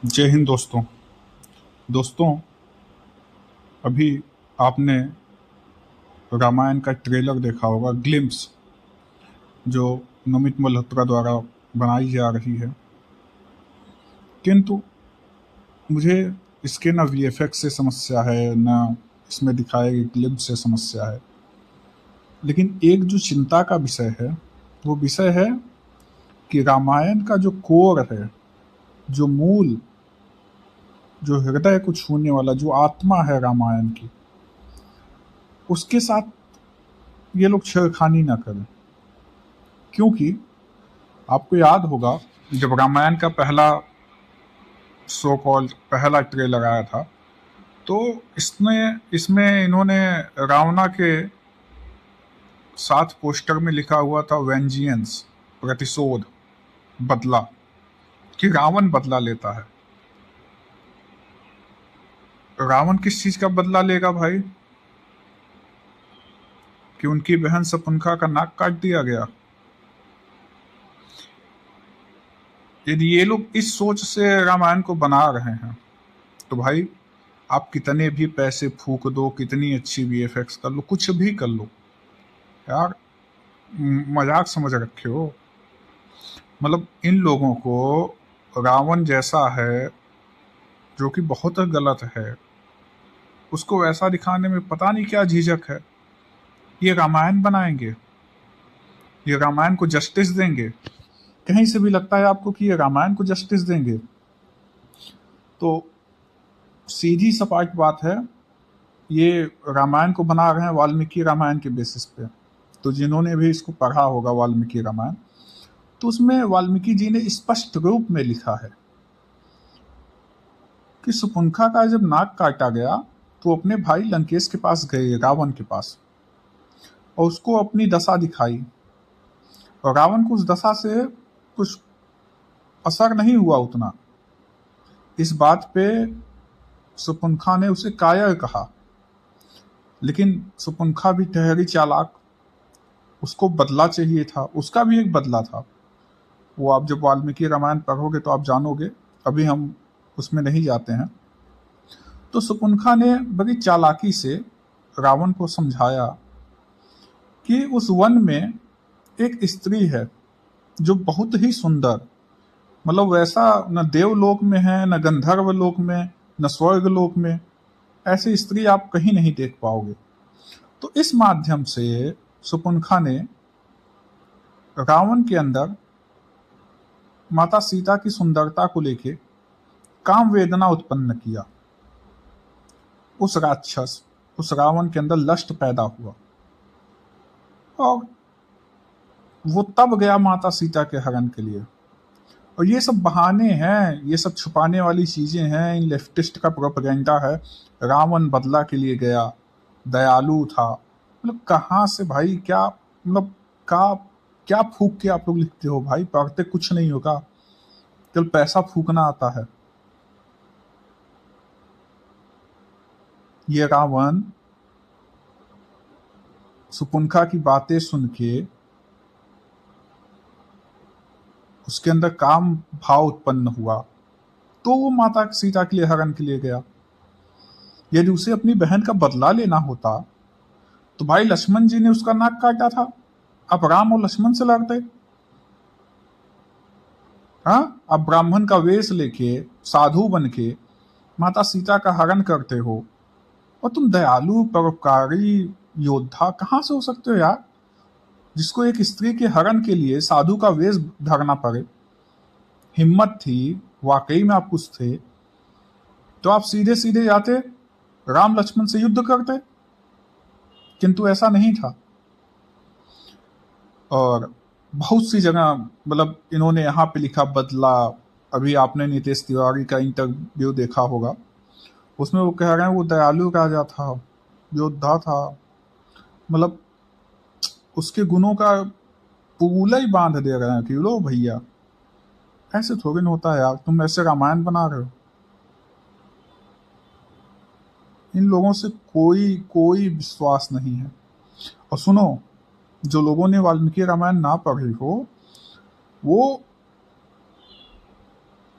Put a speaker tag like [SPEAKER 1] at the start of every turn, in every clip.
[SPEAKER 1] जय हिंद दोस्तों। दोस्तों, अभी आपने रामायण का ट्रेलर देखा होगा, ग्लिम्स, जो नमित मल्होत्रा द्वारा बनाई जा रही है। किंतु मुझे इसके ना वीएफएक्स से समस्या है, ना इसमें दिखाए गए ग्लिम्स से समस्या है। लेकिन एक जो चिंता का विषय है, वो विषय है कि रामायण का जो कोर है, जो मूल, जो हृदय को छूने वाला, जो आत्मा है रामायण की, उसके साथ ये लोग छेड़खानी ना करें। क्योंकि आपको याद होगा, जब रामायण का पहला सो कॉल्ड पहला ट्रेलर आया था, तो इसमें इन्होंने रावणा के साथ पोस्टर में लिखा हुआ था वेंजियंस, प्रतिशोध, बदला, कि रावण बदला लेता है। रावण किस चीज का बदला लेगा भाई? कि उनकी बहन शकुंतला का नाक काट दिया गया। यदि ये लोग इस सोच से रामायण को बना रहे हैं, तो भाई आप कितने भी पैसे फूक दो, कितनी अच्छी वीएफएक्स कर लो, कुछ भी कर लो यार, मजाक समझ रखे हो। मतलब इन लोगों को रावण जैसा है, जो कि बहुत गलत है, उसको वैसा दिखाने में पता नहीं क्या झिझक है। ये रामायण बनाएंगे, ये रामायण को जस्टिस देंगे? कहीं से भी लगता है आपको कि ये रामायण को जस्टिस देंगे? तो सीधी सपाट बात है, ये रामायण को बना रहे हैं वाल्मीकि रामायण के बेसिस पे। तो जिन्होंने भी इसको पढ़ा होगा वाल्मीकि रामायण, तो उसमें वाल्मीकि जी ने स्पष्ट रूप में लिखा है कि शकुंतला का जब नाक काटा गया, तो अपने भाई लंकेश के पास गए, रावण के पास, और उसको अपनी दशा दिखाई। और रावण को उस दशा से कुछ असर नहीं हुआ उतना। इस बात पे शकुंतला ने उसे कायर कहा, लेकिन शकुंतला भी ठहरी चालाक, उसको बदला चाहिए था, उसका भी एक बदला था। वो आप जब वाल्मीकि रामायण पढ़ोगे तो आप जानोगे, अभी हम उसमें नहीं जाते हैं। तो शकुंतला ने बड़ी चालाकी से रावण को समझाया कि उस वन में एक स्त्री है जो बहुत ही सुंदर, मतलब वैसा न देवलोक में है, न गंधर्व लोक में, न स्वर्ग लोक में, ऐसी स्त्री आप कहीं नहीं देख पाओगे। तो इस माध्यम से शकुंतला ने रावण के अंदर माता सीता की सुंदरता को लेके काम वेदना उत्पन्न किया। उस राक्षस, उस रावण के अंदर लस्ट पैदा हुआ, और वो तब गया माता सीता के हरण के लिए। और ये सब बहाने हैं, ये सब छुपाने वाली चीजें हैं, इन लेफ्टिस्ट का प्रोपेगेंडा है। रावण बदला के लिए गया, दयालु था, मतलब कहाँ से भाई, क्या मतलब, का क्या फूक के आप लोग लिखते हो भाई? पढ़ते कुछ नहीं होगा, केवल पैसा फूकना आता है। ये रावण शकुंतला की बातें सुन के उसके अंदर काम भाव उत्पन्न हुआ, तो वो माता सीता के लिए हरण के लिए गया। यदि उसे अपनी बहन का बदला लेना होता, तो भाई लक्ष्मण जी ने उसका नाक काटा था, अब राम और लक्ष्मण से लड़ते। हाँ, अब ब्राह्मण का वेश लेके, साधु बन के माता सीता का हरण करते हो, और तुम दयालु परोपकारी योद्धा कहां से हो सकते हो यार, जिसको एक स्त्री के हरण के लिए साधु का वेश धरना पड़े? हिम्मत थी, वाकई में आप कुछ थे, तो आप सीधे सीधे जाते, राम लक्ष्मण से युद्ध करते। किंतु ऐसा नहीं था। और बहुत सी जगह, मतलब इन्होंने यहाँ पे लिखा बदला। अभी आपने नीतीश तिवारी का इंटरव्यू देखा होगा, उसमें वो कह रहे हैं वो दयालु राजा था, योद्धा था, मतलब उसके गुणों का पूला ही बांध दे रहे हैं कि लो भैया। ऐसे थोड़ी ना होता है यार, तुम ऐसे रामायण बना रहे हो। इन लोगों से कोई कोई विश्वास नहीं है। और सुनो, जो लोगों ने वाल्मीकि रामायण ना पढ़ी हो, वो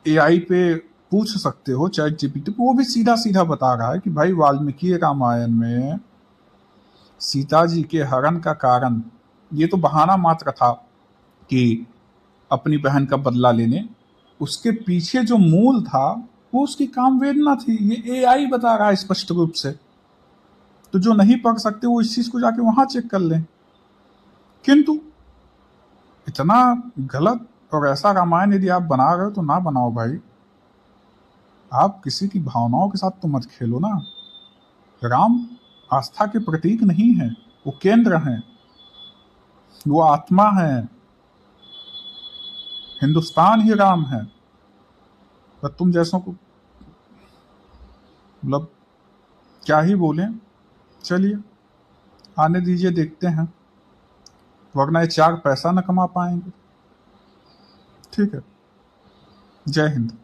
[SPEAKER 1] एआई पे पूछ सकते हो चैट जीपीटी पे, वो भी सीधा सीधा बता रहा है कि भाई वाल्मीकि रामायण में सीता जी के हरण का कारण ये तो बहाना मात्र था कि अपनी बहन का बदला लेने, उसके पीछे जो मूल था वो उसकी काम वेदना थी। ये एआई बता रहा है स्पष्ट रूप से। तो जो नहीं पढ़ सकते वो इस चीज को जाके वहां चेक कर लें। किंतु इतना गलत और ऐसा रामायण यदि आप बना रहे हो तो ना बनाओ भाई। आप किसी की भावनाओं के साथ तो मत खेलो ना। राम आस्था के प्रतीक नहीं है, वो केंद्र हैं, वो आत्मा है। हिंदुस्तान ही राम है। पर तुम जैसों को मतलब क्या ही बोलें। चलिए आने दीजिए, देखते हैं, वरना ये चार पैसा न कमा पाएंगे। ठीक है, जय हिंद।